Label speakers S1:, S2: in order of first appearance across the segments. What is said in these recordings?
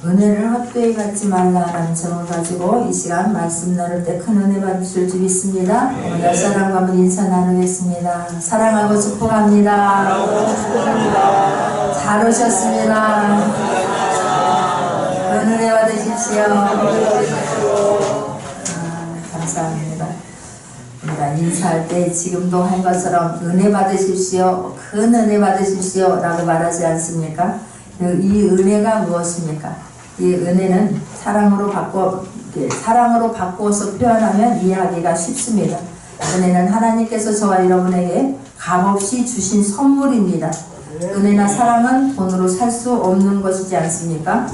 S1: 은혜를 헛되이 갖지 말라라는 제목을 가지고 이 시간 말씀 나눌 때 큰 은혜 받으실 줄 믿습니다. 옆 사람과 한번 인사 나누겠습니다. 사랑하고 축복합니다. 잘 오셨습니다. 은혜 받으십시오. 감사합니다. 우리가 인사할 때 지금도 한 것처럼 은혜 받으십시오, 큰 은혜 받으십시오 라고 말하지 않습니까? 이 은혜가 무엇입니까? 이 은혜는 사랑으로 바꿔서 표현하면 이해하기가 쉽습니다. 은혜는 하나님께서 저와 여러분에게 값없이 주신 선물입니다. 은혜나 사랑은 돈으로 살 수 없는 것이지 않습니까?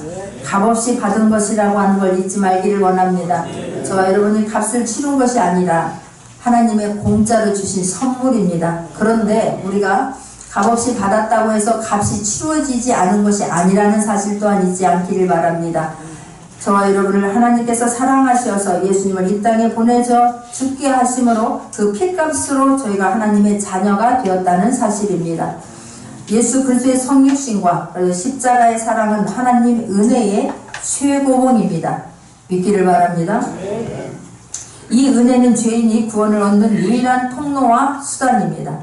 S1: 값없이 받은 것이라고 하는 걸 잊지 말기를 원합니다. 저와 여러분이 값을 치른 것이 아니라 하나님의 공짜로 주신 선물입니다. 그런데 우리가 값없이 받았다고 해서 값이 치루어지지 않은 것이 아니라는 사실 또한 잊지 않기를 바랍니다. 저와 여러분을 하나님께서 사랑하셔서 예수님을 이 땅에 보내줘 죽게 하심으로 그 핏값으로 저희가 하나님의 자녀가 되었다는 사실입니다. 예수 그리스도의 성육신과 십자가의 사랑은 하나님 은혜의 최고봉입니다. 믿기를 바랍니다. 이 은혜는 죄인이 구원을 얻는 유일한 통로와 수단입니다.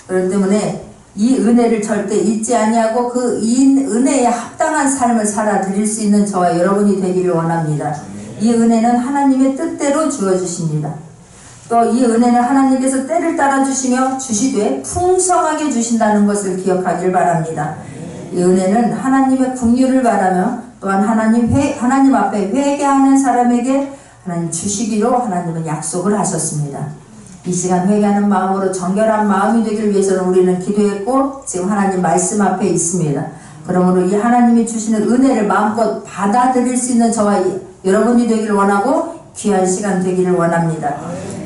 S1: 그렇기 때문에 이 은혜를 절대 잊지 아니하고 그 은혜에 합당한 삶을 살아 드릴 수 있는 저와 여러분이 되기를 원합니다. 이 은혜는 하나님의 뜻대로 주어주십니다. 또 이 은혜는 하나님께서 때를 따라 주시며 주시되 풍성하게 주신다는 것을 기억하길 바랍니다. 이 은혜는 하나님의 긍휼을 바라며 또한 하나님 앞에 회개하는 사람에게 하나님 주시기로 하나님은 약속을 하셨습니다. 이 시간 회개하는 마음으로 정결한 마음이 되기를 위해서는 우리는 기도했고 지금 하나님 말씀 앞에 있습니다. 그러므로 이 하나님이 주시는 은혜를 마음껏 받아들일 수 있는 저와 여러분이 되기를 원하고 귀한 시간 되기를 원합니다.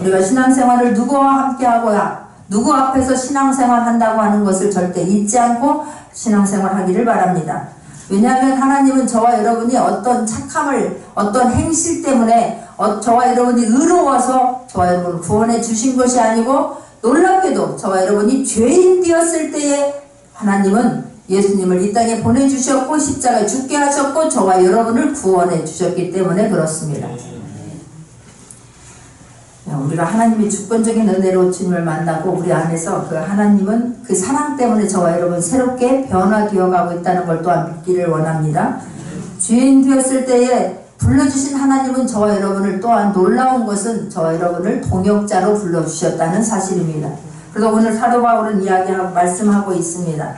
S1: 우리가 신앙생활을 누구와 함께하고야 누구 앞에서 신앙생활 한다고 하는 것을 절대 잊지 않고 신앙생활 하기를 바랍니다. 왜냐하면 하나님은 저와 여러분이 어떤 착함을 어떤 행실 때문에 저와 여러분이 의로워서 저와 여러분을 구원해 주신 것이 아니고 놀랍게도 저와 여러분이 죄인 되었을 때에 하나님은 예수님을 이 땅에 보내주셨고 십자가에 죽게 하셨고 저와 여러분을 구원해 주셨기 때문에 그렇습니다. 우리가 하나님의 주권적인 은혜로 주님을 만나고 우리 안에서 그 하나님은 그 사랑 때문에 저와 여러분 새롭게 변화되어 가고 있다는 걸 또한 믿기를 원합니다. 죄인 되었을 때에 불러주신 하나님은 저와 여러분을 또한 놀라운 것은 저와 여러분을 동역자로 불러주셨다는 사실입니다. 그래서 오늘 사도 바울은 말씀하고 있습니다.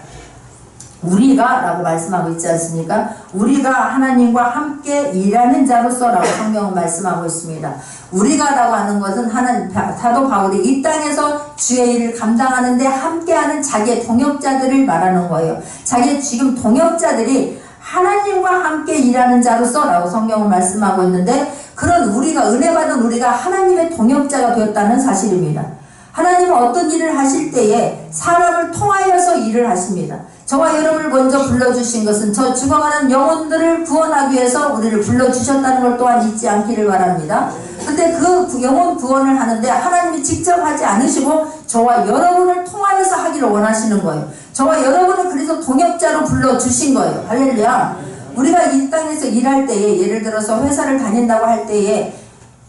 S1: 우리가 라고 말씀하고 있지 않습니까? 우리가 하나님과 함께 일하는 자로서 라고 성경은 말씀하고 있습니다. 우리가 라고 하는 것은 사도 바울이 이 땅에서 주의 일을 감당하는데 함께하는 자기의 동역자들을 말하는 거예요. 자기의 지금 동역자들이 하나님과 함께 일하는 자로서 라고 성경은 말씀하고 있는데 그런 우리가 은혜 받은 우리가 하나님의 동역자가 되었다는 사실입니다. 하나님은 어떤 일을 하실 때에 사람을 통하여서 일을 하십니다. 저와 여러분을 먼저 불러주신 것은 저 죽어가는 영혼들을 구원하기 위해서 우리를 불러주셨다는 걸 또한 잊지 않기를 바랍니다. 근데 그 영혼 구원을 하는데 하나님이 직접 하지 않으시고 저와 여러분을 통하여서 하기를 원하시는 거예요. 저와 여러분을 그래서 동역자로 불러주신 거예요. 할렐루야. 우리가 이 땅에서 일할 때에 예를 들어서 회사를 다닌다고 할 때에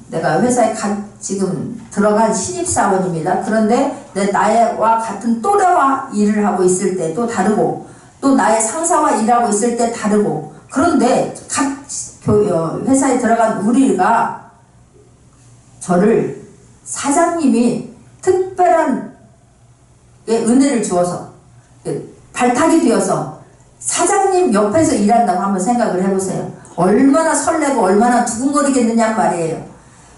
S1: 내가 회사에 지금 들어간 신입사원입니다. 그런데 나와 같은 또래와 일을 하고 있을 때 또 다르고 또 나의 상사와 일하고 있을 때 다르고 그런데 각 회사에 들어간 우리가 저를 사장님이 특별한 은혜를 주어서 발탁이 되어서 사장님 옆에서 일한다고 한번 생각을 해보세요. 얼마나 설레고 얼마나 두근거리겠느냐 말이에요.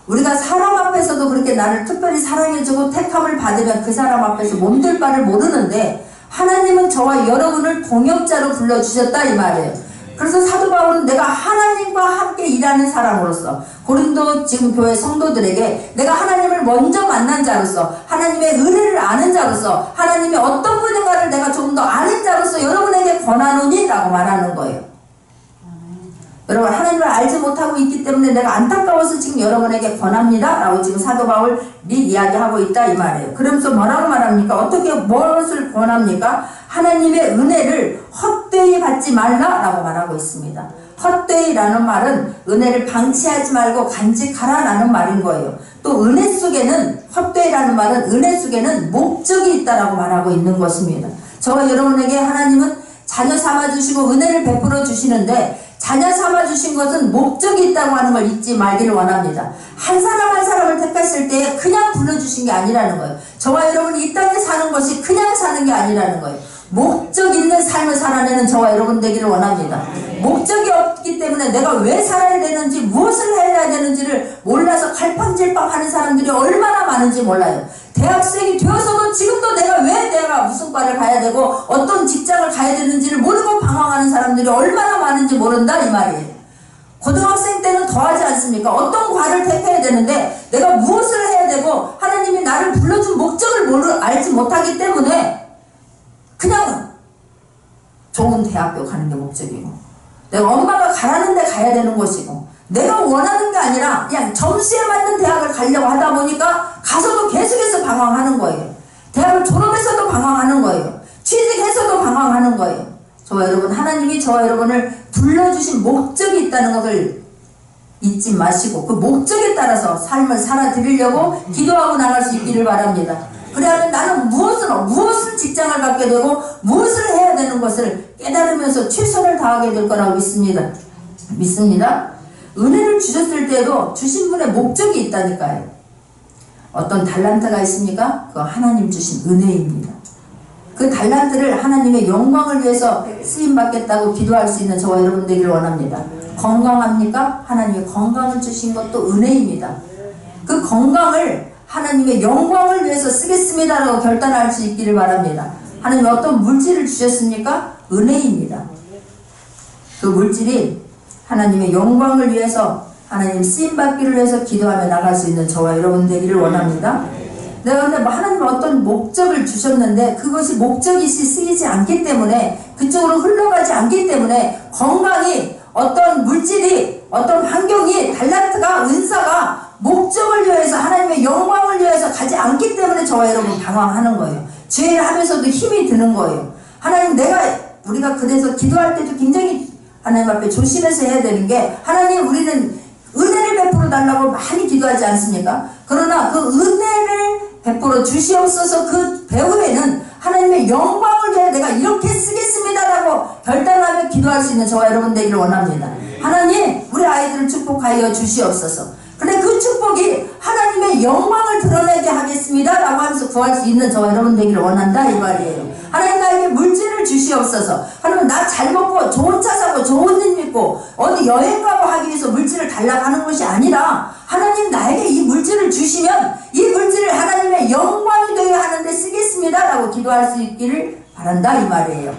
S1: 우리가 사람 앞에서도 그렇게 나를 특별히 사랑해주고 택함을 받으면 그 사람 앞에서 몸둘 바를 모르는데 하나님은 저와 여러분을 동역자로 불러주셨다 이 말이에요. 그래서 사도 바울은 내가 하나님과 함께 일하는 사람으로서 고린도 지금 교회 성도들에게 내가 하나님을 먼저 만난 자로서 하나님의 은혜를 아는 자로서 하나님이 어떤 분인가를 내가 조금 더 아는 자로서 여러분에게 권하노니 라고 말하는 거예요. 여러분 하나님을 알지 못하고 있기 때문에 내가 안타까워서 지금 여러분에게 권합니다 라고 지금 사도 바울이 이야기하고 있다 이 말이에요. 그러면서 뭐라고 말합니까? 어떻게 무엇을 권합니까? 하나님의 은혜를 헛되이 받지 말라 라고 말하고 있습니다. 헛되이라는 말은 은혜를 방치하지 말고 간직하라라는 말인 거예요. 또 은혜 속에는, 헛되이라는 말은 은혜 속에는 목적이 있다라고 말하고 있는 것입니다. 저와 여러분에게 하나님은 자녀 삼아주시고 은혜를 베풀어 주시는데, 자녀 삼아주신 것은 목적이 있다고 하는 걸 잊지 말기를 원합니다. 한 사람 한 사람을 택했을 때 그냥 불러주신 게 아니라는 거예요. 저와 여러분이 이 땅에 사는 것이 그냥 사는 게 아니라는 거예요. 목적 있는 삶을 살아내는 저와 여러분 되기를 원합니다. 목적이 없기 때문에 내가 왜 살아야 되는지, 무엇을 해야 되는지를 몰라서 갈팡질팡하는 사람들이 얼마나 많은지 몰라요. 대학생이 되어서도 지금도 내가 무슨 과를 가야 되고 어떤 직장을 가야 되는지를 모르고 방황하는 사람들이 얼마나 많은지 모른다 이 말이에요. 고등학생 때는 더하지 않습니까? 어떤 과를 택해야 되는데 내가 무엇을 해야 되고 하나님이 나를 불러준 목적을 알지 못하기 때문에 그냥 좋은 대학교 가는 게 목적이고, 내가 엄마가 가라는 데 가야 되는 것이고, 내가 원하는 게 아니라 그냥 점수에 맞는 대학을 가려고 하다 보니까 가서도 계속해서 방황하는 거예요. 대학을 졸업해서도 방황하는 거예요. 취직해서도 방황하는 거예요. 저와 여러분, 하나님이 저와 여러분을 불러주신 목적이 있다는 것을 잊지 마시고 그 목적에 따라서 삶을 살아드리려고 기도하고 나갈 수 있기를 바랍니다. 그래야 나는 무엇을 직장을 갖게 되고 무엇을 해야 되는 것을 깨달으면서 최선을 다하게 될 거라고 믿습니다. 은혜를 주셨을 때도 주신 분의 목적이 있다니까요. 어떤 달란트가 있습니까? 그거 하나님 주신 은혜입니다. 그 달란트를 하나님의 영광을 위해서 쓰임받겠다고 기도할 수 있는 저와 여러분 되기를 원합니다. 건강합니까? 하나님의 건강을 주신 것도 은혜입니다. 그 건강을 하나님의 영광을 위해서 쓰겠습니다라고 결단할 수 있기를 바랍니다. 하나님이 어떤 물질을 주셨습니까? 은혜입니다. 그 물질이 하나님의 영광을 위해서, 하나님 쓰임받기를 위해서 기도하며 나갈 수 있는 저와 여러분 되기를 원합니다. 내가 근데 하나님 어떤 목적을 주셨는데 그것이 목적이 쓰이지 않기 때문에, 그쪽으로 흘러가지 않기 때문에, 건강이, 어떤 물질이, 어떤 환경이, 달란트가, 은사가 목적을 위해서, 하나님의 영광을 위해서 가지 않기 때문에 저와 여러분 방황하는 거예요. 죄를 하면서도 힘이 드는 거예요. 하나님, 우리가 그래서 기도할 때도 굉장히 하나님 앞에 조심해서 해야 되는 게, 하나님, 우리는 은혜를 베풀어 달라고 많이 기도하지 않습니까? 그러나 그 은혜를 베풀어 주시옵소서 그 배후에는 하나님의 영광을 위해 내가 이렇게 쓰겠습니다라고 결단하며 기도할 수 있는 저와 여러분 되기를 원합니다. 하나님, 우리 아이들을 축복하여 주시옵소서. 근데 그 축복이 하나님의 영광을 드러내게 하겠습니다라고 하면서 구할 수 있는 저와 여러분 되기를 원한다 이 말이에요. 하나님, 나에게 물질을 주시옵소서. 하나님, 나 잘 먹고 좋은 차 사고 좋은 일 믿고 어디 여행 가고 하기 위해서 물질을 달라고 하는 것이 아니라, 하나님 나에게 이 물질을 주시면 이 물질을 하나님의 영광이 되게 하는데 쓰겠습니다 라고 기도할 수 있기를 바란다 이 말이에요.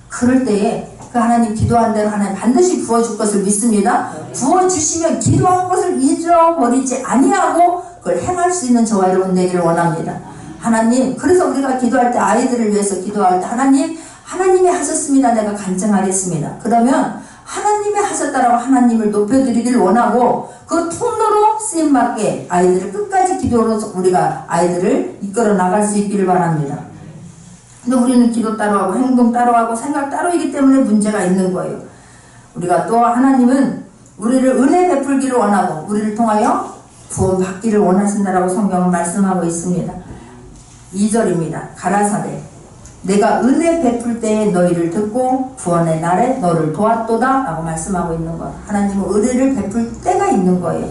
S1: 그럴 때에 그 하나님 기도한 대로 하나님 반드시 부어줄 것을 믿습니다. 부어주시면 기도한 것을 잊어버리지 아니하고 그걸 행할 수 있는 저와 여러분 되기를 원합니다. 하나님, 그래서 우리가 기도할 때, 아이들을 위해서 기도할 때, 하나님이 하셨습니다, 내가 간증하겠습니다. 그러면 하나님이 하셨다라고 하나님을 높여드리기를 원하고 그 통로로 쓰임받게 아이들을 끝까지 기도로 우리가 아이들을 이끌어 나갈 수 있기를 바랍니다. 근데 우리는 기도 따로하고 행동 따로하고 생각 따로이기 때문에 문제가 있는 거예요. 우리가 또 하나님은 우리를 은혜 베풀기를 원하고 우리를 통하여 구원 받기를 원하신다라고 성경은 말씀하고 있습니다. 2절입니다. 가라사대 내가 은혜 베풀 때에 너희를 듣고 구원의 날에 너를 도왔도다 라고 말씀하고 있는 거예요. 하나님은 은혜를 베풀 때가 있는 거예요.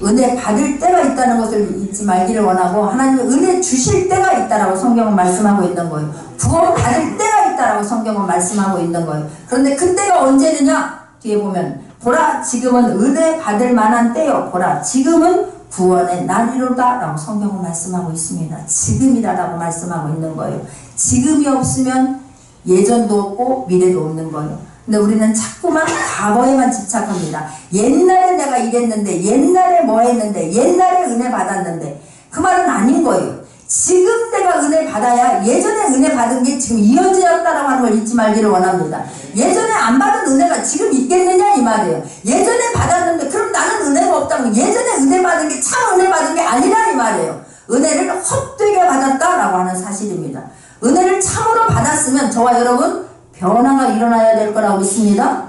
S1: 은혜 받을 때가 있다는 것을 잊지 말기를 원하고, 하나님은 은혜 주실 때가 있다라고 성경은 말씀하고 있는 거예요. 구원 받을 때가 있다라고 성경은 말씀하고 있는 거예요. 그런데 그때가 언제느냐? 뒤에 보면 보라 지금은 은혜 받을 만한 때요, 보라 지금은 구원의 날이로다 라고 성경은 말씀하고 있습니다. 지금이라고 말씀하고 있는 거예요. 지금이 없으면 예전도 없고 미래도 없는 거예요. 근데 우리는 자꾸만 과거에만 집착합니다. 옛날에 내가 이랬는데, 옛날에 뭐 했는데, 옛날에 은혜 받았는데, 그 말은 아닌 거예요. 지금 내가 은혜 받아야 예전에 은혜 받은 게 지금 이어졌다라고 하는 걸 잊지 말기를 원합니다. 예전에 안 받은 은혜가 지금 있겠느냐 이 말이에요. 예전에 받았는데 그럼 나는 은혜가 없다면 예전에 은혜 받은 게 참 은혜 받은 게 아니라 이 말이에요. 은혜를 헛되게 받았다라고 하는 사실입니다. 은혜를 참으로 받았으면 저와 여러분 변화가 일어나야 될 거라고 믿습니다.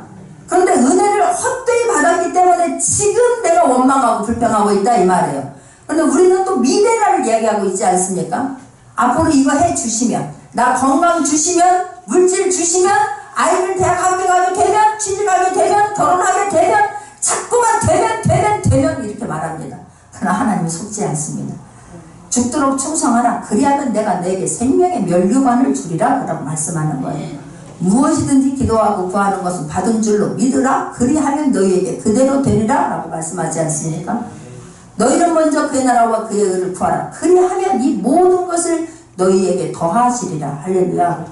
S1: 그런데 은혜를 헛되이 받았기 때문에 지금 내가 원망하고 불평하고 있다 이 말이에요. 그런데 우리는 또 미래를 이야기하고 있지 않습니까? 앞으로 이거 해 주시면, 나 건강 주시면, 물질 주시면, 아이들 대학 합격하게 되면, 취직하게 되면, 결혼하게 되면, 자꾸만 되면 이렇게 말합니다. 그러나 하나님은 속지 않습니다. 죽도록 충성하라. 그리하면 내가 너에게 생명의 면류관을 주리라. 라고 말씀하는 거예요. 무엇이든지 기도하고 구하는 것은 받은 줄로 믿으라. 그리하면 너희에게 그대로 되리라. 라고 말씀하지 않습니까? 너희는 먼저 그의 나라와 그의 의를 구하라. 그리하면 이 모든 것을 너희에게 더하시리라. 할렐루야.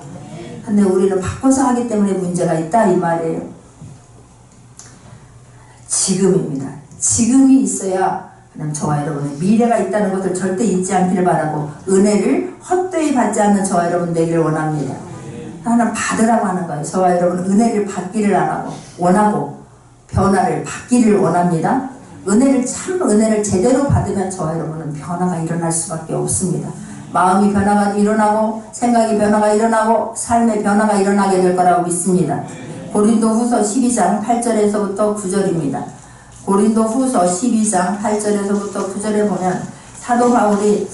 S1: 근데 우리는 바꿔서 하기 때문에 문제가 있다 이 말이에요. 지금입니다. 지금이 있어야 그냥 저와 여러분의 미래가 있다는 것을 절대 잊지 않기를 바라고, 은혜를 헛되이 받지 않는 저와 여러분 되기를 원합니다. 하나님 받으라고 하는 거예요. 저와 여러분 은혜를 받기를 안 하고 원하고 변화를 받기를 원합니다. 은혜를 제대로 받으면 저와 여러분은 변화가 일어날 수밖에 없습니다. 마음이 변화가 일어나고 생각이 변화가 일어나고 삶의 변화가 일어나게 될 거라고 믿습니다. 고린도후서 12장 8절에서부터 9절입니다. 고린도후서 12장 8절에서부터 9절에 보면 사도 바울이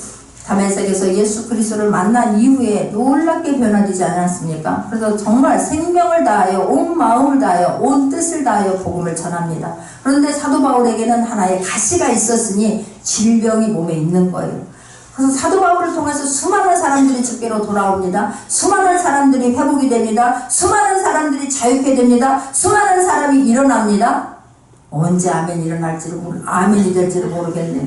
S1: 다메섹에서 예수 그리스도를 만난 이후에 놀랍게 변화되지 않았습니까? 그래서 정말 생명을 다하여 온 마음을 다하여 온 뜻을 다하여 복음을 전합니다. 그런데 사도 바울에게는 하나의 가시가 있었으니 질병이 몸에 있는 거예요. 그래서 사도 바울을 통해서 수많은 사람들이 주께로 돌아옵니다. 수많은 사람들이 회복이 됩니다. 수많은 사람들이 자유케 됩니다. 수많은 사람이 일어납니다. 언제 아멘이 될지를 모르겠네요.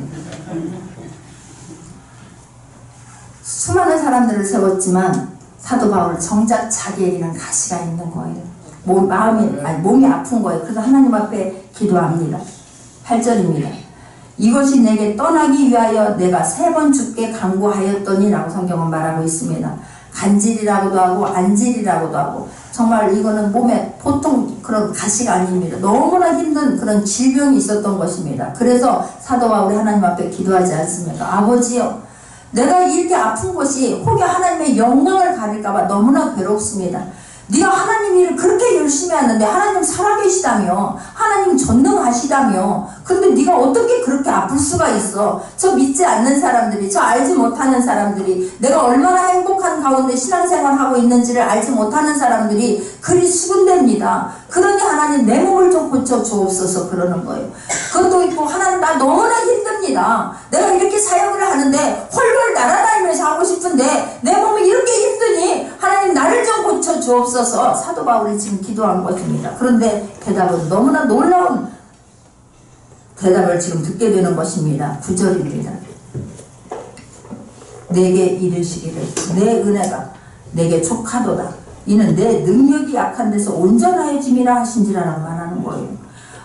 S1: 수많은 사람들을 세웠지만 사도 바울은 정작 자기에게는 가시가 있는 거예요. 몸이 아픈 거예요. 그래서 하나님 앞에 기도합니다. 8절입니다. 이것이 내게 떠나기 위하여 내가 3번 주께 간구하였더니 라고 성경은 말하고 있습니다. 간질이라고도 하고 안질이라고도 하고, 정말 이거는 몸에 보통 그런 가시가 아닙니다. 너무나 힘든 그런 질병이 있었던 것입니다. 그래서 사도 바울이 하나님 앞에 기도하지 않습니까? 아버지여, 내가 이렇게 아픈 것이 혹여 하나님의 영광을 가릴까봐 너무나 괴롭습니다. 네가 하나님 일을 그렇게 열심히 하는데 하나님 살아계시다며, 하나님 전능하시다며, 근데 네가 어떻게 그렇게 아플 수가 있어? 저 믿지 않는 사람들이, 저 알지 못하는 사람들이, 내가 얼마나 행복한 가운데 신앙생활하고 있는지를 알지 못하는 사람들이 그리 수군댑니다. 그러니 하나님 내 몸을 좀 고쳐 주옵소서 그러는 거예요. 그것도 있고, 하나님 나 너무나 힘듭니다. 내가 이렇게 사역을 하는데 헐걸 날아다니면서 하고 싶은데 내 몸이 이렇게 힘드니 하나님 나를 좀 고쳐 주옵소서. 사도 바울이 지금 기도한 것입니다. 그런데 대답은 너무나 놀라운 대답을 지금 듣게 되는 것입니다. 9절입니다. 내게 이르시기를 내 은혜가 내게 족하도다. 이는 내 능력이 약한 데서 온전하여짐이라 하신지라라고 말하는 거예요.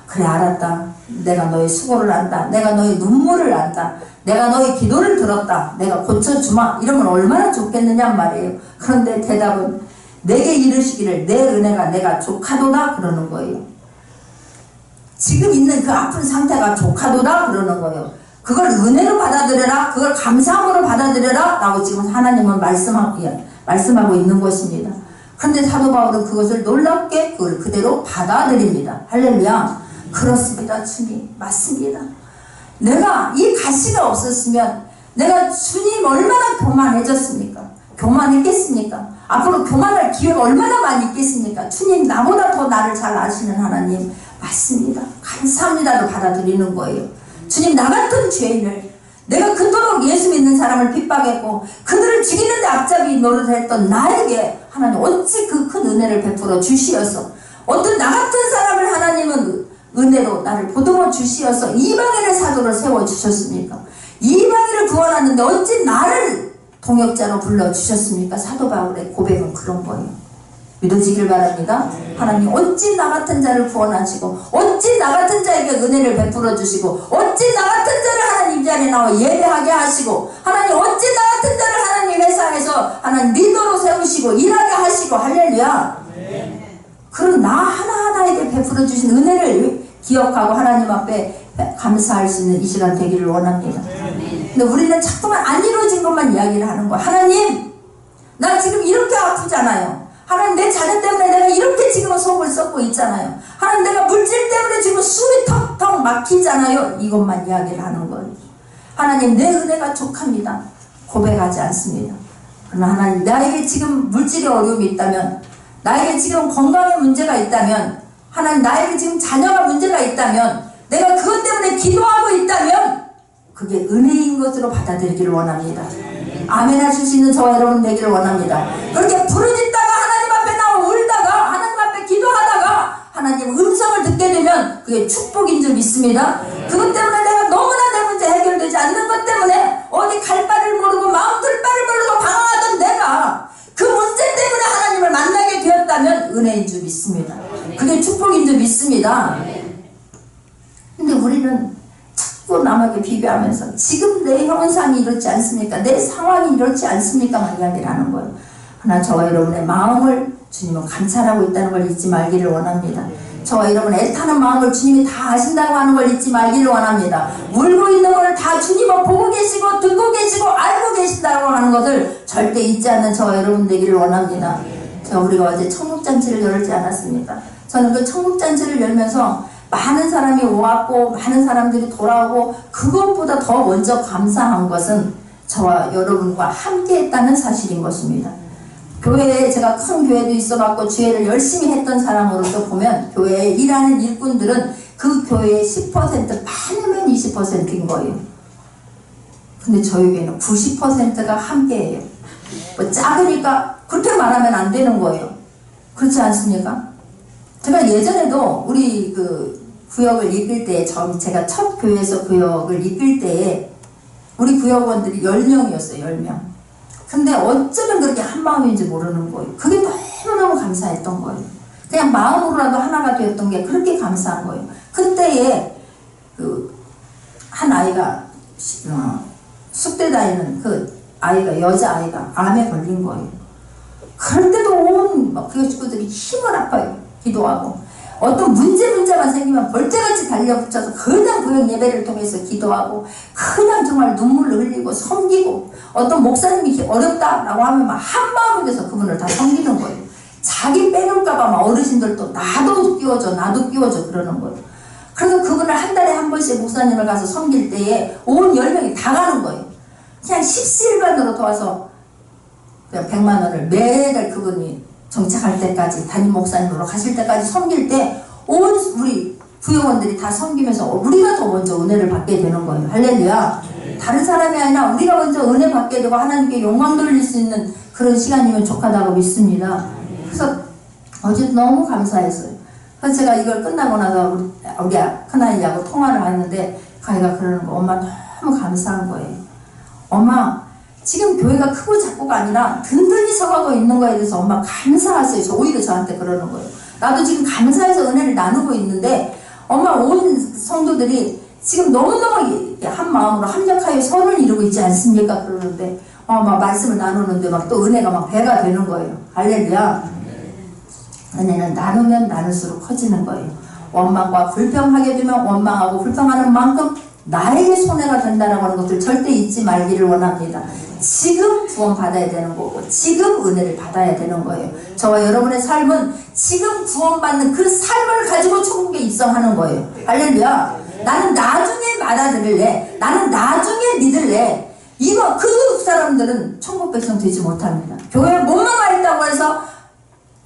S1: 그래, 알았다. 내가 너의 수고를 안다. 내가 너의 눈물을 안다. 내가 너의 기도를 들었다. 내가 고쳐주마. 이러면 얼마나 좋겠느냐 말이에요. 그런데 대답은 내게 이르시기를 내 은혜가 내가 족하도다 그러는 거예요. 지금 있는 그 아픈 상태가 족하도다 그러는 거예요. 그걸 은혜로 받아들여라. 그걸 감사함으로 받아들여라. 라고 지금 하나님은 말씀하고 있는 것입니다. 그런데 사도 바울은 그것을 놀랍게 그걸 그대로 받아들입니다. 할렐루야. 그렇습니다. 주님 맞습니다. 내가 이 가시가 없었으면 내가 주님 얼마나 교만해졌습니까? 교만했겠습니까? 앞으로 교만할 기회가 얼마나 많이 있겠습니까? 주님 나보다 더 나를 잘 아시는 하나님 맞습니다. 감사합니다로 받아들이는 거예요. 주님 나 같은 죄인을, 내가 그토록 예수 믿는 사람을 핍박했고 그들을 죽이는데 앞잡이 노릇했던 나에게 하나님 어찌 그 큰 은혜를 베풀어 주시어서, 어떤 나 같은 사람을 하나님은 은혜로 나를 보듬어 주시어서 이방인의 사도를 세워주셨습니까? 이방인을 구원하는데 어찌 나를 동역자로 불러주셨습니까? 사도 바울의 고백은 그런 거예요. 믿어지길 바랍니다. 하나님 어찌 나 같은 자를 구원하시고, 어찌 나 같은 자에게 은혜를 베풀어 주시고, 어찌 나 같은 자를 하나님 자리에 나와 예배하게 하시고, 하나님 어찌 나 같은 자를 하나님 회사에서 하나님 리더로 세우시고 일하게 하시고, 할렐루야. 그런 나 하나하나에게 베풀어 주신 은혜를 기억하고 하나님 앞에 감사할 수 있는 이 시간 되기를 원합니다. 근데 우리는 자꾸만 안 이루어진 것만 이야기를 하는 거야. 하나님 나 지금 이렇게 아프잖아요. 하나님 내 자녀 때문에 내가 이렇게 지금 속을 썩고 있잖아요. 하나님 내가 물질 때문에 지금 숨이 턱턱 막히잖아요. 이것만 이야기를 하는 거예요. 하나님 내 은혜가 족합니다. 고백하지 않습니다. 그러나 하나님 나에게 지금 물질의 어려움이 있다면, 나에게 지금 건강에 문제가 있다면, 하나님 나에게 지금 자녀가 문제가 있다면, 내가 그것 때문에 기도하고 있다면 그게 은혜인 것으로 받아들이기를 원합니다. 아멘 하실 수 있는 저와 여러분 되기를 원합니다. 그렇게 부르짖다가 하나님 앞에 나와 울다가 하나님 앞에 기도하다가 하나님 음성을 듣게 되면 그게 축복인 줄 믿습니다. 그것 때문에 내가 너무나 내 문제 해결되지 않는 것 때문에 어디 갈 바를 모르고 마음 둘 바를 모르고 방황하던 내가 그 문제 때문에 하나님을 만나게 되었다면 은혜인 줄 믿습니다. 그게 축복인 줄 믿습니다. 근데 우리는 자꾸 남에게 비교하면서 지금 내 형상이 이렇지 않습니까? 내 상황이 이렇지 않습니까? 이야기를 하는 거예요. 그러나 저와 여러분의 마음을 주님은 감찰하고 있다는 걸 잊지 말기를 원합니다. 저와 여러분의 애타는 마음을 주님이 다 아신다고 하는 걸 잊지 말기를 원합니다. 울고 있는 걸 다 주님은 보고 계시고 듣고 계시고 알고 계신다고 하는 것을 절대 잊지 않는 저와 여러분 되기를 원합니다. 우리가 어제 청국잔치를 열지 않았습니까? 저는 그 청국잔치를 열면서 많은 사람이 오았고 많은 사람들이 돌아오고 그것보다 더 먼저 감사한 것은 저와 여러분과 함께 했다는 사실인 것입니다. 교회에 제가 큰 교회도 있어봤고 주회를 열심히 했던 사람으로서 보면 교회에 일하는 일꾼들은 그 교회의 10% 많으면 20%인 거예요. 근데 저희 교회는 90%가 함께해요. 뭐 작으니까 그렇게 말하면 안 되는 거예요. 그렇지 않습니까? 제가 예전에도 우리 그 구역을 이끌 때, 제가 첫 교회에서 구역을 이끌 때에 우리 구역원들이 10명이었어요. 10명. 근데 어쩌면 그렇게 한 마음인지 모르는 거예요. 그게 너무너무 감사했던 거예요. 그냥 마음으로라도 하나가 되었던 게 그렇게 감사한 거예요. 그때에 한 아이가 숙대 다니는 그 아이가, 여자아이가 암에 걸린 거예요. 그럴 때도 온 교회 식구들이 힘을 아파요. 기도하고 어떤 문제만 생기면 벌떼같이 달려붙어서 그냥 구역 예배를 통해서 기도하고 그냥 정말 눈물을 흘리고 섬기고 어떤 목사님이 어렵다라고 하면 막 한마음이 돼서 그분을 다 섬기는 거예요. 자기 빼놓을까봐 막 어르신들도 나도 끼워줘 그러는 거예요. 그래서 그분을 한 달에 한 번씩 목사님을 가서 섬길 때에 온 10명이 다 가는 거예요. 그냥 십시일반으로 도와서 그냥 100만 원을 매달 그분이 정착할 때까지 담임 목사님으로 가실 때까지 섬길 때 온 우리 구역원들이 다 섬기면서 우리가 더 먼저 은혜를 받게 되는 거예요. 할렐루야. 다른 사람이 아니라 우리가 먼저 은혜 받게 되고 하나님께 영광 돌릴 수 있는 그런 시간이면 족하다고 믿습니다. 그래서 어제 너무 감사했어요. 그래서 제가 이걸 끝나고 나서 우리 큰아이하고 통화를 하는데 아이가 그러는 거, 엄마 너무 감사한 거예요. 엄마 지금 교회가 크고 작고가 아니라 든든히 서가고 있는 거에 대해서 엄마 감사하세요. 오히려 저한테 그러는 거예요. 나도 지금 감사해서 은혜를 나누고 있는데 엄마 온 성도들이 지금 너무너무 한 마음으로 합력하여 선을 이루고 있지 않습니까? 그러는데 막 말씀을 나누는데 막 또 은혜가 막 배가 되는 거예요. 할렐루야. 은혜는 나누면 나눌수록 커지는 거예요. 원망과 불평하게 되면 원망하고 불평하는 만큼 나에게 손해가 된다는 것을 절대 잊지 말기를 원합니다. 지금 구원 받아야 되는 거고 지금 은혜를 받아야 되는 거예요. 저와 여러분의 삶은 지금 구원받는 그 삶을 가지고 천국에 입성하는 거예요. 할렐루야. 나는 나중에 받아들일래, 나는 나중에 믿을래, 이거 그 사람들은 천국 백성 되지 못합니다. 교회에 몸만 와 있다고 해서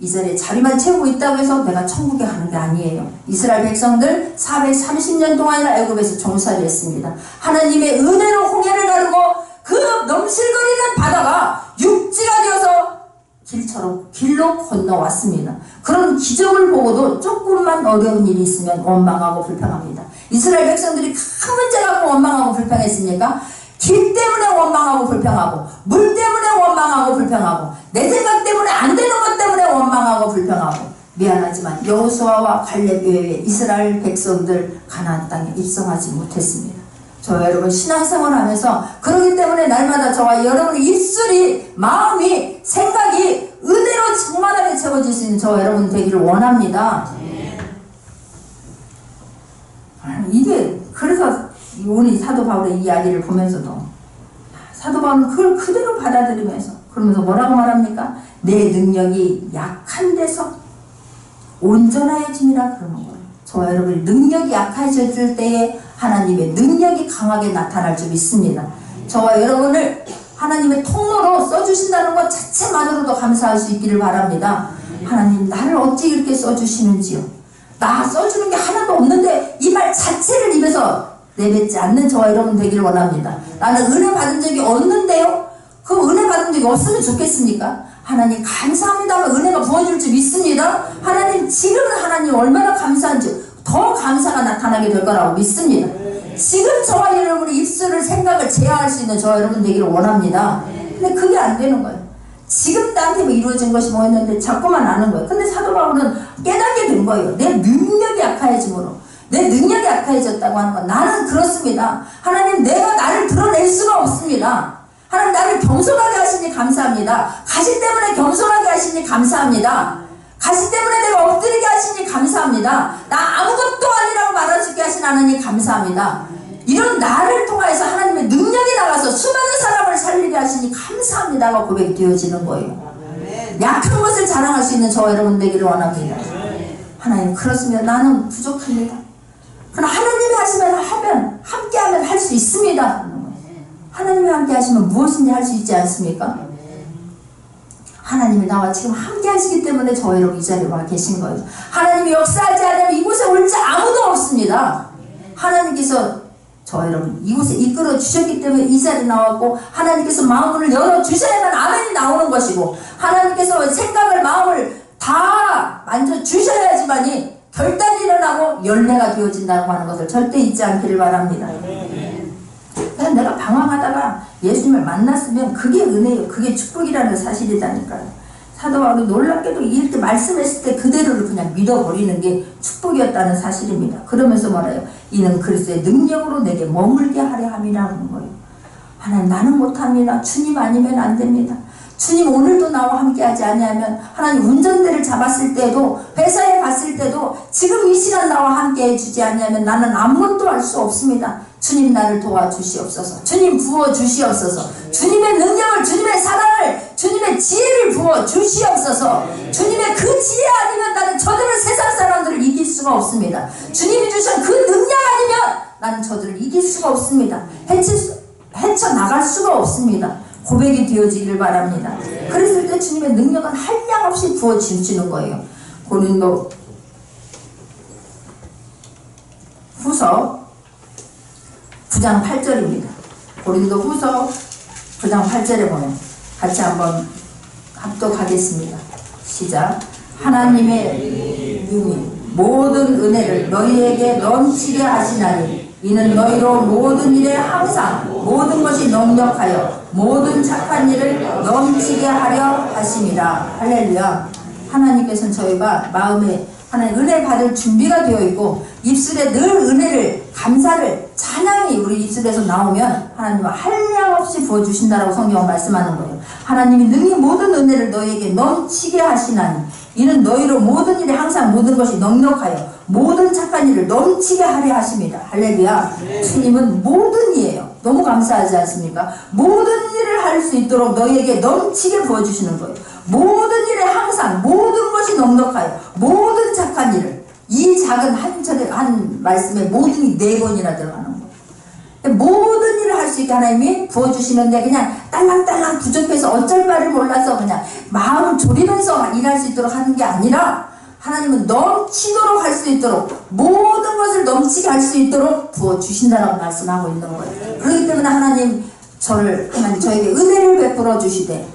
S1: 이 자리에 자리만 채우고 있다고 해서 내가 천국에 가는 게 아니에요. 이스라엘 백성들 430년 동안이나 애굽에서 종살이 했습니다. 하나님의 은혜로 홍해를 가르고 그 넘실거리는 바다가 육지가 되어서 길처럼 길로 건너왔습니다. 그런 기적을 보고도 조금만 어려운 일이 있으면 원망하고 불평합니다. 이스라엘 백성들이 큰 문제 갖고 원망하고 불평했습니까? 길 때문에 원망하고 불평하고 물 때문에 원망하고 불평하고 내 생각 때문에 안 되는 것 때문에 원망하고 불평하고 미안하지만 여호수아와 갈렙 외에 이스라엘 백성들 가나안 땅에 입성하지 못했습니다. 저와 여러분 신앙생활 하면서 그러기 때문에 날마다 저와 여러분의 입술이, 마음이, 생각이 은혜로 충만하게 채워질 수 있는 저와 여러분 되기를 원합니다. 이게 그래서 오늘 사도 바울의 이야기를 보면서도 사도 바울은 그걸 그대로 받아들이면서 그러면서 뭐라고 말합니까? 내 능력이 약한 데서 온전하여짐이라 그러는 거예요. 저와 여러분이 능력이 약해졌을 때에 하나님의 능력이 강하게 나타날 줄 믿습니다. 저와 여러분을 하나님의 통로로 써주신다는 것 자체만으로도 감사할 수 있기를 바랍니다. 하나님 나를 어찌 이렇게 써주시는지요. 나 써주는 게 하나도 없는데 이 말 자체를 입에서 내뱉지 않는 저와 여러분 되기를 원합니다. 나는 은혜 받은 적이 없는데요. 그 은혜 받은 적이 없으면 좋겠습니까? 하나님 감사합니다만 은혜가 부어질 줄 믿습니다. 하나님 지금은 하나님 얼마나 감사한지 더 감사가 나타나게 될 거라고 믿습니다. 지금 저와 여러분의 입술을 생각을 제어할 수 있는 저와 여러분 되기를 원합니다. 근데 그게 안 되는 거예요. 지금 나한테 뭐 이루어진 것이 뭐였는데 자꾸만 아는 거예요. 근데 사도 바울은 깨닫게 된 거예요. 내 능력이 약해짐으로. 내 능력이 약해졌다고 하는 건 나는 그렇습니다. 하나님 내가 나를 드러낼 수가 없습니다. 하나님 나를 겸손하게 하시니 감사합니다. 가시 때문에 겸손하게 하시니 감사합니다. 가시 때문에 내가 엎드리게 하시니 감사합니다. 나 아무것도 아니라고 말할 수 있게 하신 하나님 감사합니다. 이런 나를 통해서 하나님의 능력이 나가서 수많은 사람을 살리게 하시니 감사합니다가 고백이 되어지는 거예요. 약한 것을 자랑할 수 있는 저와 여러분 되기를 원합니다. 하나님 그렇습니다. 나는 부족합니다. 그러나 하나님이 하시면 함께하면 할 수 있습니다. 하나님이 함께 하시면 무엇인지 할 수 있지 않습니까? 하나님이 나와 지금 함께 하시기 때문에 저와 여러분 이 자리에 와 계신 거예요. 하나님이 역사하지 않으면 이곳에 올지 아무도 없습니다. 하나님께서 저와 여러분 이곳에 이끌어 주셨기 때문에 이 자리에 나왔고, 하나님께서 마음을 열어 주셔야만 아멘이 나오는 것이고, 하나님께서 생각을 마음을 다 만져 주셔야지만이 결단이 일어나고 열매가 되어진다고 하는 것을 절대 잊지 않기를 바랍니다. 그냥 내가 방황하다가 예수님을 만났으면 그게 은혜예요. 그게 축복이라는 사실이다니까요. 사도 바울이 놀랍게도 이렇게 말씀했을 때 그대로를 그냥 믿어버리는 게 축복이었다는 사실입니다. 그러면서 말해요. 이는 그리스도의 능력으로 내게 머물게 하려 함이라는 거예요. 하나님 나는 못합니다. 주님 아니면 안 됩니다. 주님 오늘도 나와 함께하지 아니하면, 하나님 운전대를 잡았을 때도 회사에 갔을 때도 지금 이 시간 나와 함께해 주지 아니하면 나는 아무것도 할 수 없습니다. 주님 나를 도와주시옵소서. 주님 부어주시옵소서. 주님의 능력을, 주님의 사랑을, 주님의 지혜를 부어주시옵소서. 주님의 그 지혜 아니면 나는 저들을, 세상 사람들을 이길 수가 없습니다. 주님이 주신 그 능력 아니면 나는 저들을 이길 수가 없습니다. 헤쳐나갈 수가 없습니다. 고백이 되어지기를 바랍니다. 그랬을 때 주님의 능력은 한량없이 부어주시는 거예요. 고린도 후서 9장 8절입니다. 고린도 후서 9장 8절에 보면 같이 한번 합독하겠습니다. 시작. 하나님의 능히 모든 은혜를 너희에게 넘치게 하시나니 이는 너희로 모든 일에 항상 모든 것이 넉넉하여 모든 착한 일을 넘치게 하려 하심이라. 할렐루야. 하나님께서는 저희가 마음에 하나님 은혜 받을 준비가 되어 있고, 입술에 늘 은혜를, 감사를, 찬양이 우리 입술에서 나오면 하나님은 한량없이 부어주신다라고 성경은 말씀하는 거예요. 하나님이 능히 모든 은혜를 너희에게 넘치게 하시나니 이는 너희로 모든 일에 항상 모든 것이 넉넉하여 모든 착한 일을 넘치게 하려 하십니다. 할렐루야. 주님은 모든 이에요. 너무 감사하지 않습니까? 모든 일을 할 수 있도록 너희에게 넘치게 부어주시는 거예요. 모든 일에 항상 모든 것이 넉넉하여 모든 착한 일을, 이 작은 한 절에 한 말씀에 모든이 4번이나 들어가는 거예요. 모든 일을 할 수 있게 하나님이 부어주시는데 그냥 딸랑딸랑 부족해서 어쩔 바를 몰라서 그냥 마음을 졸이면서 일할 수 있도록 하는 게 아니라, 하나님은 넘치도록 할 수 있도록, 모든 것을 넘치게 할 수 있도록 부어주신다라고 말씀하고 있는 거예요. 그렇기 때문에 하나님 저에게 은혜를 베풀어 주시되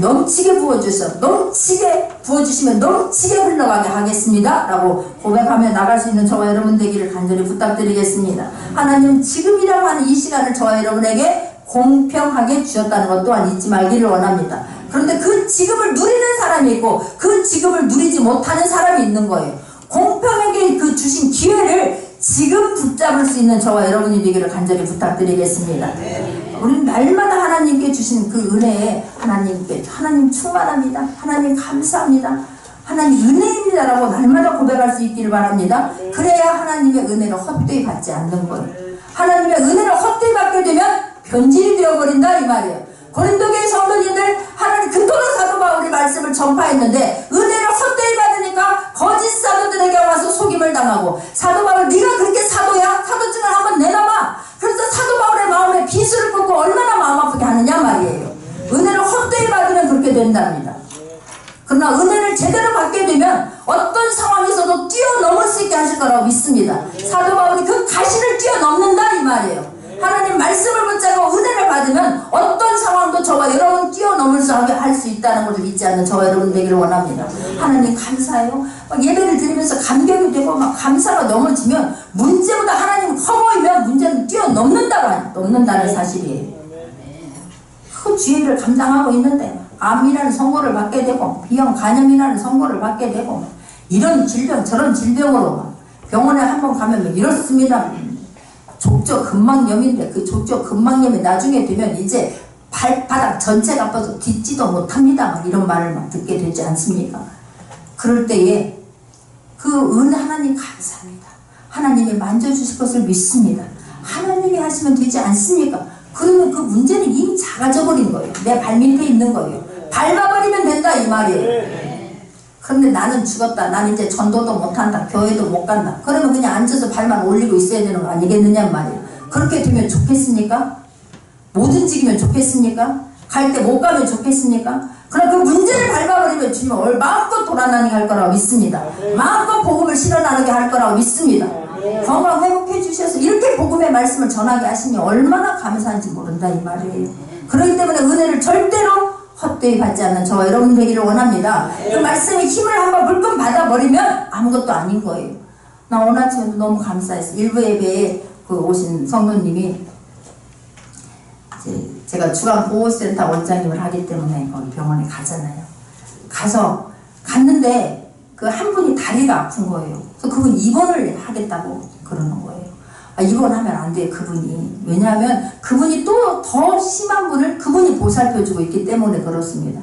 S1: 넘치게 부어주셔서, 넘치게 부어주시면 넘치게 흘러가게 하겠습니다 라고 고백하며 나갈 수 있는 저와 여러분 되기를 간절히 부탁드리겠습니다. 하나님 지금이라고 하는 이 시간을 저와 여러분에게 공평하게 주셨다는 것 또한 잊지 말기를 원합니다. 그런데 그 지금을 누리는 사람이 있고 그 지금을 누리지 못하는 사람이 있는 거예요. 공평하게 그 주신 기회를 지금 붙잡을 수 있는 저와 여러분이 되기를 간절히 부탁드리겠습니다. 우리는 날마다 하나님께 주신 그 은혜에 하나님 충만합니다. 하나님 감사합니다. 하나님 은혜입니다라고 날마다 고백할 수 있기를 바랍니다. 그래야 하나님의 은혜를 헛되이 받지 않는 거예요. 하나님의 은혜를 헛되이 받게 되면 변질이 되어버린다 이 말이에요. 고린도교의 성도님들, 하나님 하나님 그토록 사도 바울이 말씀을 전파했는데 은혜를 헛되이 받으니까 거짓 사도들에게 와서 속임을 당하고, 사도 바울 네가 그렇게 사도야? 사도증을 한번 내놔봐. 그래서 사도 바울의 마음에 비수를 꽂고 얼마나 마음 아프게 하느냐 말이에요. 은혜를 헛되이 받으면 그렇게 된답니다. 그러나 은혜를 제대로 받게 되면 어떤 상황에서도 뛰어넘을 수 있게 하실 거라고 믿습니다. 사도 바울이 그 가시를 뛰어넘는다 이 말이에요. 하나님 말씀을 붙잡고 은혜를 받으면 어떤 상황도 저와 여러분 뛰어넘을 수 할 수 있다는 것을 믿지 않는 저와 여러분 되기를 원합니다. 하나님 감사해요. 막 예배를 드리면서 감격이 되고 막 감사가 넘어지면 문제보다 하나님 커 보이면 문제는 뛰어넘는다는 사실이에요. 그 지혜를 감당하고 있는데 암이라는 선고를 받게 되고 비형 간염이라는 선고를 받게 되고 이런 질병 저런 질병으로 병원에 한번 가면 이렇습니다. 족저근막염인데 그 족저근막염이 나중에 되면 이제 발바닥 전체가 아파서 딛지도 못합니다. 막 이런 말을 막 듣게 되지 않습니까? 그럴 때에 그 하나님 감사합니다. 하나님이 만져주실 것을 믿습니다. 하나님이 하시면 되지 않습니까? 그러면 그 문제는 이미 작아져 버린 거예요. 내 발밑에 있는 거예요. 밟아버리면 된다 이 말이에요. 그런데 나는 죽었다. 나는 이제 전도도 못한다. 교회도 못 간다. 그러면 그냥 앉아서 발만 올리고 있어야 되는 거 아니겠느냐 말이에요. 그렇게 되면 좋겠습니까? 못 움직이면 좋겠습니까? 갈 때 못 가면 좋겠습니까? 그럼 그 문제를 밟아버리면 주님은 마음껏 돌아다니게 할 거라고 믿습니다. 마음껏 복음을 실어나르게 할 거라고 믿습니다. 건강 회복해 주셔서 이렇게 복음의 말씀을 전하게 하시면 얼마나 감사한지 모른다 이 말이에요. 그렇기 때문에 은혜를 절대로 헛되이 받지 않는 저와 여러분 되기를 원합니다. 그 말씀의 힘을 한번 물건 받아버리면 아무것도 아닌 거예요. 나 오늘 아침에도 너무 감사했어요. 일부 예배에 그 오신 성도님이 제가 주간보호센터 원장님을 하기 때문에 거기 병원에 가잖아요. 갔는데 그 한 분이 다리가 아픈 거예요. 그래서 그분 입원을 하겠다고 그러는 거예요. 입원하면 안 돼요, 그분이. 왜냐하면 그분이 또 더 심한 분을 그분이 보살펴주고 있기 때문에 그렇습니다.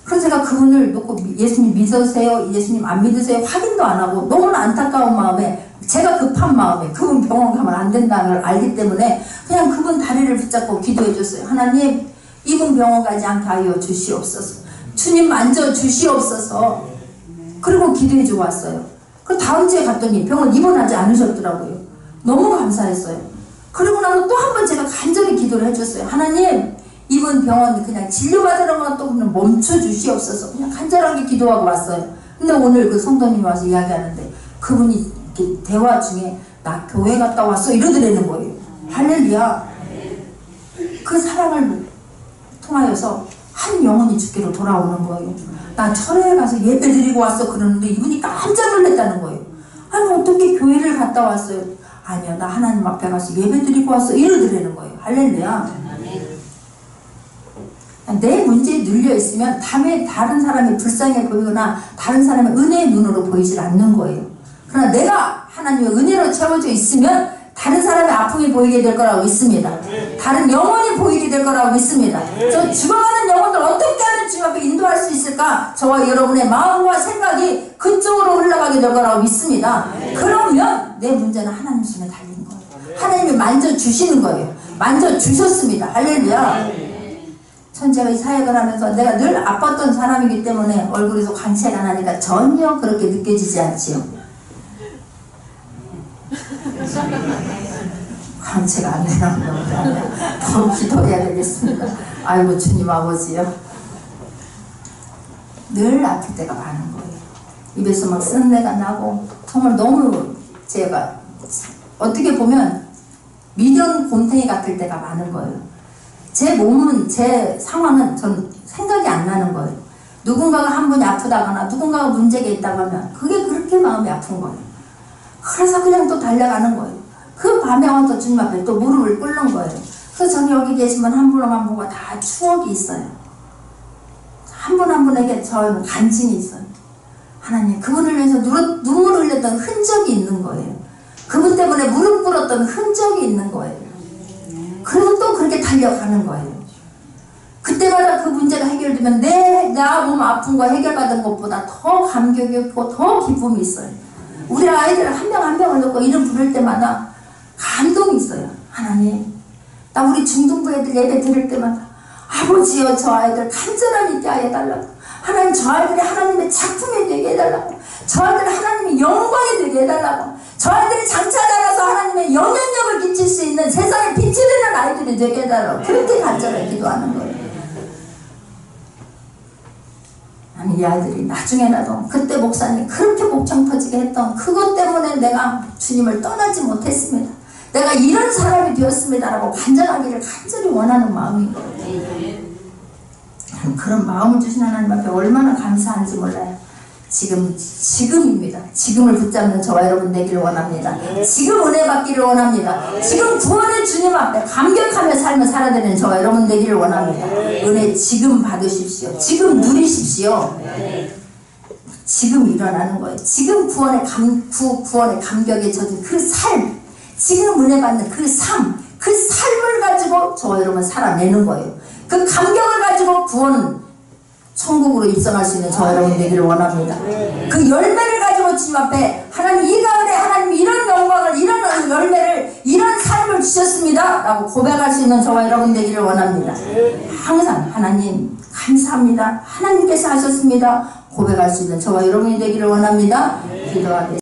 S1: 그래서 제가 그분을 놓고 예수님 믿으세요? 예수님 안 믿으세요? 확인도 안 하고 너무나 안타까운 마음에, 제가 급한 마음에 그분 병원 가면 안 된다는 걸 알기 때문에 그냥 그분 다리를 붙잡고 기도해 줬어요. 하나님, 이분 병원 가지 않게 하여 주시옵소서. 주님 만져 주시옵소서. 그리고 기도해 주고 왔어요. 그 다음 주에 갔더니 병원 입원하지 않으셨더라고요. 너무 감사했어요. 그리고 나서 또 한 번 제가 간절히 기도를 해줬어요. 하나님, 이번 병원 그냥 진료받으러 것도 그냥 멈춰주시옵소서. 그냥 간절하게 기도하고 왔어요. 근데 오늘 그 성도님이 와서 이야기하는데 그분이 이렇게 대화 중에 나 교회 갔다 왔어 이러더라는 거예요. 할렐루야. 그 사랑을 통하여서 한 영혼이 주께로 돌아오는 거예요. 나 철회에 가서 예배 드리고 왔어 그러는데 이분이 깜짝 놀랐다는 거예요. 아니 어떻게 교회를 갔다 왔어요? 아니요, 나 하나님 앞에 가서 예배 드리고 왔어 이러더라는 거예요. 할렐루야. 내 문제에 눌려 있으면 다른 사람이 불쌍해 보이거나 다른 사람의 은혜의 눈으로 보이질 않는 거예요. 그러나 내가 하나님의 은혜로 채워져 있으면 다른 사람의 아픔이 보이게 될 거라고 믿습니다. 다른 영혼이 보이게 될 거라고 믿습니다. 저 죽어가는 영혼들 어떻게 하면 주님 앞에 인도할 수 있을까? 저와 여러분의 마음과 생각이 그쪽으로 흘러가게 될 거라고 믿습니다. 그러면 내 문제는 하나님 손에 달린 거예요. 하나님이 만져주시는 거예요. 만져주셨습니다. 할렐루야. 전 제가 이 사역을 하면서 내가 늘 아팠던 사람이기 때문에 얼굴에서 광채가 나니까 전혀 그렇게 느껴지지 않지요. 광채가 안 되나 보다. 더 기도해야 되겠습니다. 아이고 주님 아버지요. 늘 아플 때가 많은 거예요. 입에서 막 쓴내가 나고 정말 너무 제가 어떻게 보면 미련 곰탱이 같을 때가 많은 거예요. 제 몸은 제 상황은 전 생각이 안 나는 거예요. 누군가가 한 분이 아프다거나 누군가가 문제가 있다고 하면 그게 그렇게 마음이 아픈 거예요. 그래서 그냥 또 달려가는 거예요. 그 밤에 와서 주님 앞에 또 무릎을 꿇는 거예요. 그래서 저는 여기 계시면 한 분 한 분과 다 추억이 있어요. 한 분 한 분에게 저는 간증이 있어요. 하나님, 그분을 위해서 눈물을 흘렸던 흔적이 있는 거예요. 그분 때문에 무릎 꿇었던 흔적이 있는 거예요. 그리고 또 그렇게 달려가는 거예요. 그때마다 그 문제가 해결되면 나 몸 아픈 거 해결받은 것보다 더 감격이 있고 더 기쁨이 있어요. 우리 아이들 한 명 한 명을 놓고 이름 부를 때마다 감동이 있어요. 하나님, 나 우리 중등부 애들 예배 드릴 때마다 아버지여 저 아이들 간절함 있게 하여 달라고. 하나님 저 아이들이 하나님의 작품이 되게 해달라고. 저 아이들이 하나님의 영광이 되게 해달라고. 저 아이들이 장차 자라서 하나님의 영향력을 끼칠 수 있는 세상에 빛이 되는 아이들이 되게 해달라고. 그렇게 간절하게 기도하는 거예요. 아니 이 아이들이 나중에라도 그때 목사님 그렇게 목청 터지게 했던 그것 때문에 내가 주님을 떠나지 못했습니다. 내가 이런 사람이 되었습니다라고 간절하기를 간절히 원하는 마음인 거예요. 그런 마음을 주신 하나님 앞에 얼마나 감사한지 몰라요. 지금입니다. 지금을 붙잡는 저와 여러분 되기를 원합니다. 지금 은혜 받기를 원합니다. 지금 구원의 주님 앞에 감격하며 삶을 살아내는 저와 여러분 되기를 원합니다. 은혜 지금 받으십시오. 지금 누리십시오. 지금 일어나는 거예요. 지금 구원의 감격에 젖은 그 삶, 지금 은혜 받는 그 삶, 그 삶을 가지고 저와 여러분 살아내는 거예요. 그 감격을 가지고 구원 천국으로 입성할 수 있는 저와 여러분 되기를 원합니다. 그 열매를 가지고 주님 앞에 하나님 이 가을에 하나님 이런 영광을 이런 열매를 이런 삶을 주셨습니다 라고 고백할 수 있는 저와 여러분 되기를 원합니다. 항상 하나님 감사합니다. 하나님께서 하셨습니다 고백할 수 있는 저와 여러분이 되기를 원합니다. 기도하겠습니다.